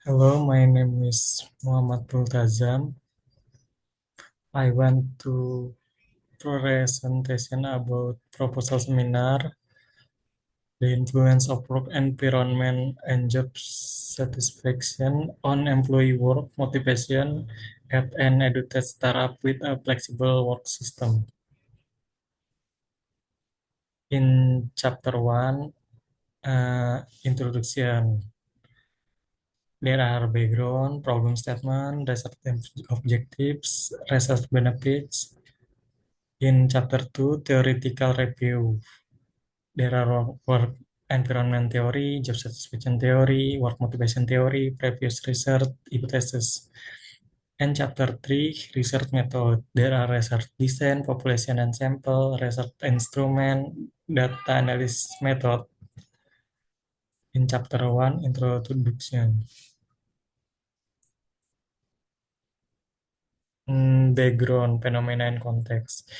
Hello, my name is Muhammad Multazam. I want to presentation about proposal seminar, the influence of work environment and job satisfaction on employee work motivation at an edutech startup with a flexible work system. In chapter 1, introduction, there are background, problem statement, research objectives, research benefits. In chapter 2, theoretical review, there are work environment theory, job satisfaction theory, work motivation theory, previous research, hypothesis. And chapter 3, research method. There are research design, population and sample, research instrument, data analysis method. In chapter 1, introduction. Background, phenomena, and context.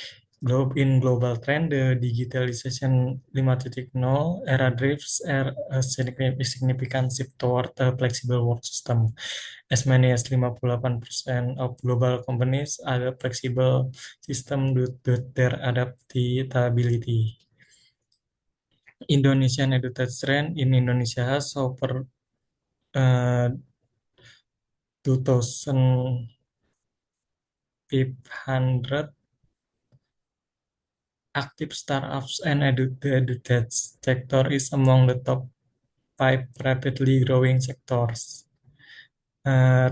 In global trend, the digitalization 5.0 era drives a significant shift toward a flexible work system. As many as 58% of global companies are flexible system due to their adaptability. Indonesian edutech trend in Indonesia so per 2,500 active startups and the edutech sector is among the top 5 rapidly growing sectors.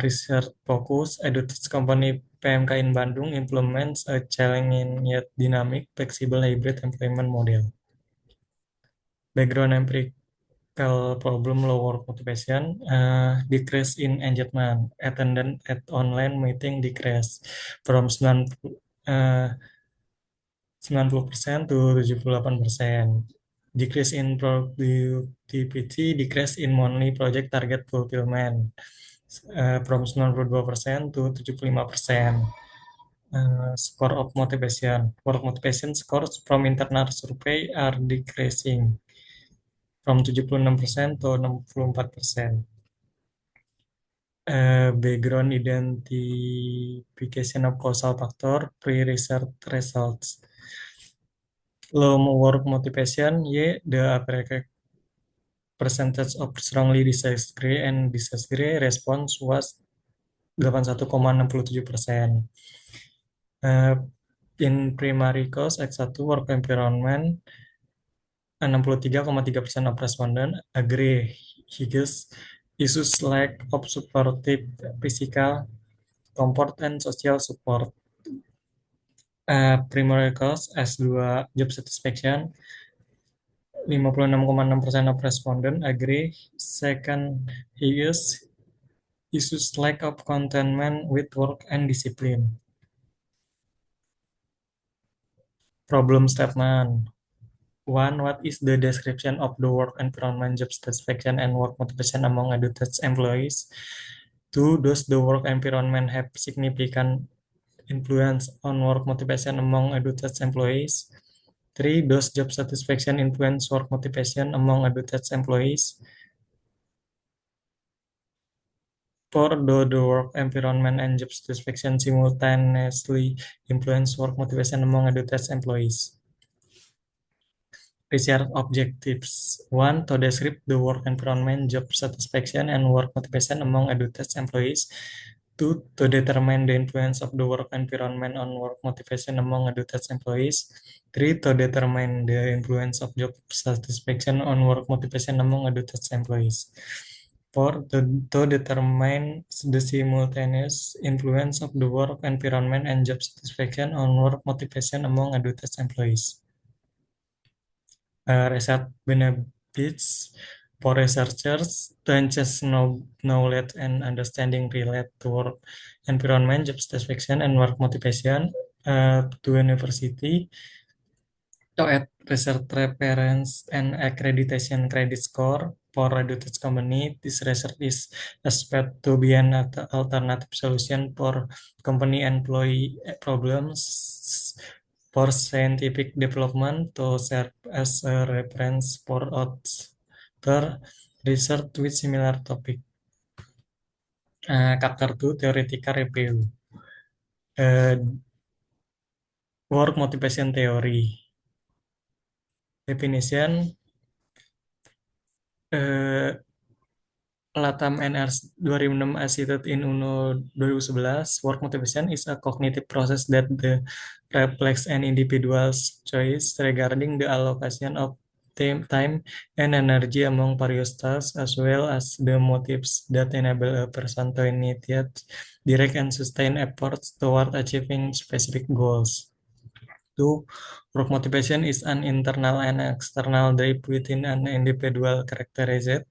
Research focus, edutech company PMK in Bandung implements a challenging yet dynamic, flexible hybrid employment model. Background empirical problem, low work motivation, decrease in engagement, attendance at online meeting decrease from 90% to 78%. Decrease in productivity, decrease in monthly project target fulfillment from 92% to 75%. Score of motivation. Work motivation scores from internal survey are decreasing from 76% to 64%. Background identification of causal factor, pre-research results. Low work motivation, the aggregate percentage of strongly disagree and disagree response was 81,67%. In primary cause X1 work environment, 63,3% of respondent agree Hughes issues lack of supportive physical comfort and social support. Primary cause S2 job satisfaction, 56,6% of respondent agree. Second, Hughes issues lack of contentment with work and discipline. Problem statement. 1. What is the description of the work environment, job satisfaction, and work motivation among edutech employees? 2. Does the work environment have significant influence on work motivation among edutech employees? 3. Does job satisfaction influence work motivation among edutech employees? 4. Do the work environment and job satisfaction simultaneously influence work motivation among edutech employees? Research objectives. 1. To describe the work environment, job satisfaction, and work motivation among edutech employees. 2. To determine the influence of the work environment on work motivation among edutech employees. 3. To determine the influence of job satisfaction on work motivation among edutech employees. 4. To determine the simultaneous influence of the work environment and job satisfaction on work motivation among edutech employees. Research benefits for researchers to enhance knowledge and understanding related to work environment, job satisfaction, and work motivation to university to add research reference and accreditation credit score for edutech company. This research is expected to be an alternative solution for company employee problems for scientific development to serve as a reference for other research with similar topic. Chapter 2 Theoretical Review. Uh, Work Motivation Theory. Definition. uh, Latham and Ernst 2006 as cited in UNO 2011, work motivation is a cognitive process that reflects an individual's choice regarding the allocation of time and energy among various tasks, as well as the motives that enable a person to initiate, direct, and sustain efforts toward achieving specific goals. Two, work motivation is an internal and external drive within an individual characterized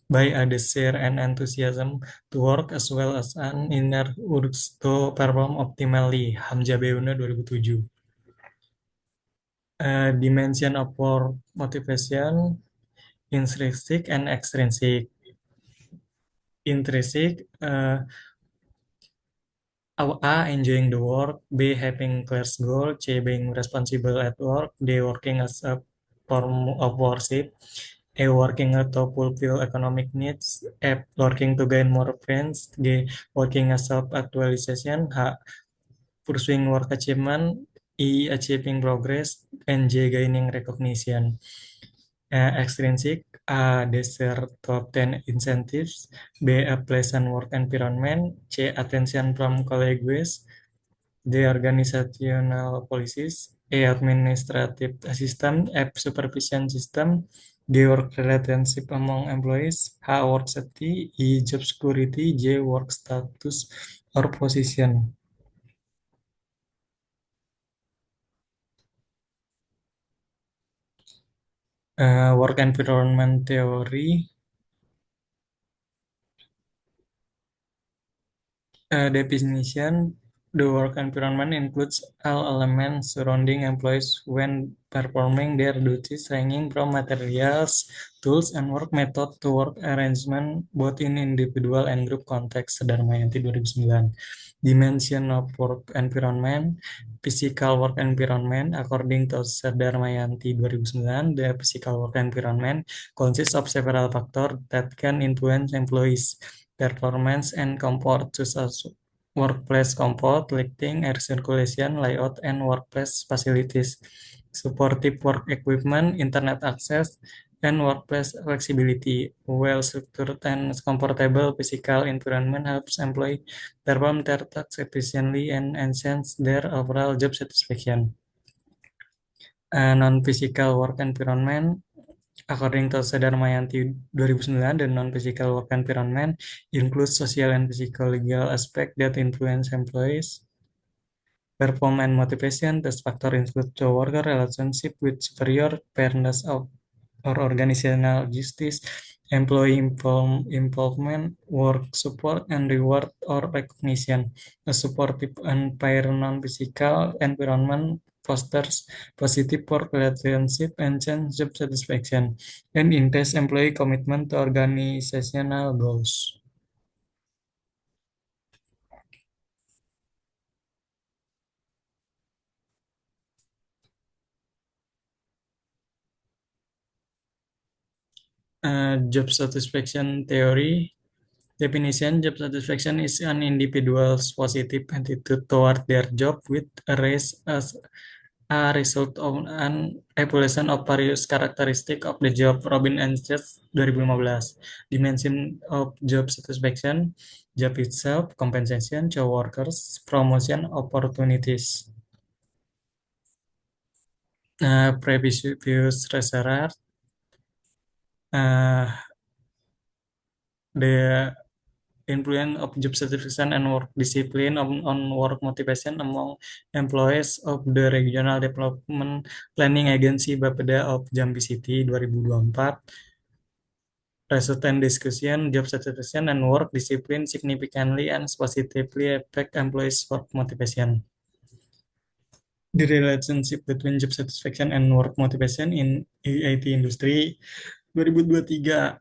by a desire and enthusiasm to work as well as an inner urge to perform optimally. Hamzah Beuna 2007. Dimension of work motivation, intrinsic and extrinsic. Intrinsic, A. Enjoying the work. B. Having clear goal. C. Being responsible at work. D. Working as a form of worship. A. Working to fulfill economic needs. F. Working to gain more friends. G. Working as self-actualization. H. Pursuing work achievement. E. Achieving progress. And J. Gaining recognition. Extrinsic. A. Desire to obtain incentives. B. A pleasant work environment. C. Attention from colleagues. The organizational policies, A. Administrative system, F. Supervision system, G. Work relationship among employees, H. Work safety, E. Job security, J. Work status or position. Work environment theory. Definition: the work environment includes all elements surrounding employees when performing their duties, ranging from materials, tools, and work method to work arrangement, both in individual and group context. Sudarmayanti 2009. Dimension of work environment, physical work environment. According to Sudarmayanti 2009, the physical work environment consists of several factors that can influence employees' performance and comfort, such as workplace comfort, lighting, air circulation, layout, and workplace facilities, supportive work equipment, internet access, and workplace flexibility. Well-structured and comfortable physical environment helps employees perform their tasks efficiently and enhance their overall job satisfaction. A non-physical work environment. According to Sadarmayanti 2009, the non-physical work environment includes social and physical legal aspects that influence employees' performance and motivation. These factors include the worker relationship with superior, fairness of or organizational justice, employee involvement, work support and reward or recognition. A supportive and fair non-physical environment fosters positive work relationship and job satisfaction and intense employee commitment to organizational goals. Job satisfaction theory. Definition: job satisfaction is an individual's positive attitude toward their job with a raise as a result of an evaluation of various characteristics of the job. Robin and Chase 2015. Dimension of job satisfaction: job itself, compensation, job workers, promotion opportunities. Previous research, uh, the influence of job satisfaction and work discipline on work motivation among employees of the Regional Development Planning Agency Bapeda of Jambi City 2024. Result and discussion, job satisfaction and work discipline significantly and positively affect employees' work motivation. The relationship between job satisfaction and work motivation in IT industry 2023.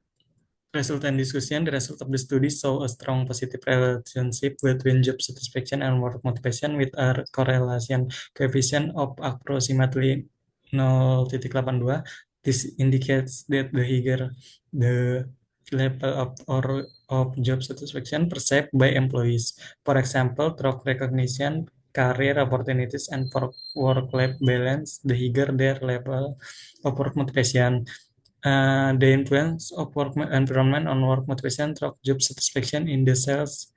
Result and discussion, the result of the study show a strong positive relationship between job satisfaction and work motivation with a correlation coefficient of approximately 0.82. This indicates that the higher the level of job satisfaction perceived by employees. For example, through recognition, career opportunities, and for work-life balance, the higher their level of work motivation. The influence of work environment on work motivation through job satisfaction in the sales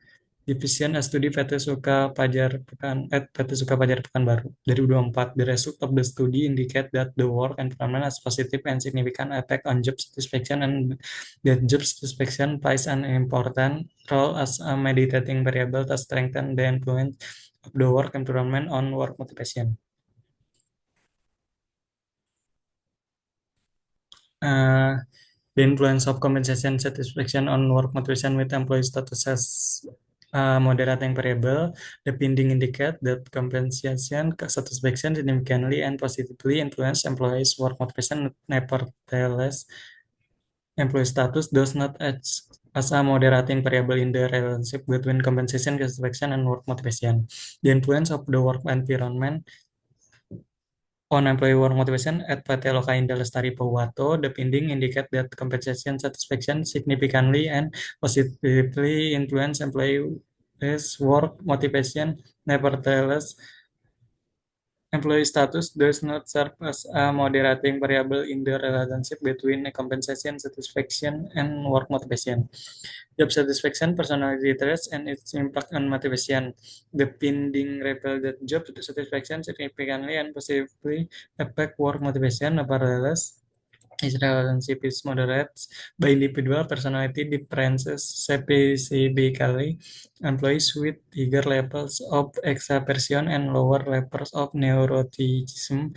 division a studi PT Suka Fajar Pekanbaru 2024. The result of the study indicate that the work environment has positive and significant effect on job satisfaction and that job satisfaction plays an important role as a mediating variable to strengthen the influence of the work environment on work motivation. Uh, the influence of compensation satisfaction on work motivation with employee status as a moderating variable. The finding indicate that compensation satisfaction significantly and positively influence employees' work motivation. Nevertheless, employee status does not act as a moderating variable in the relationship between compensation satisfaction and work motivation. The influence of the work environment on employee work motivation at PT Loka Indah Lestari Pohuwato, the finding indicate that compensation satisfaction significantly and positively influence employees' work motivation. Nevertheless, employee status does not serve as a moderating variable in the relationship between compensation satisfaction and work motivation. Job satisfaction, personality traits, and its impact on motivation. The finding revealed that job satisfaction significantly and positively affect work motivation. Nevertheless, its relationship is moderate by individual personality differences, specifically employees with higher levels of extraversion and lower levels of neuroticism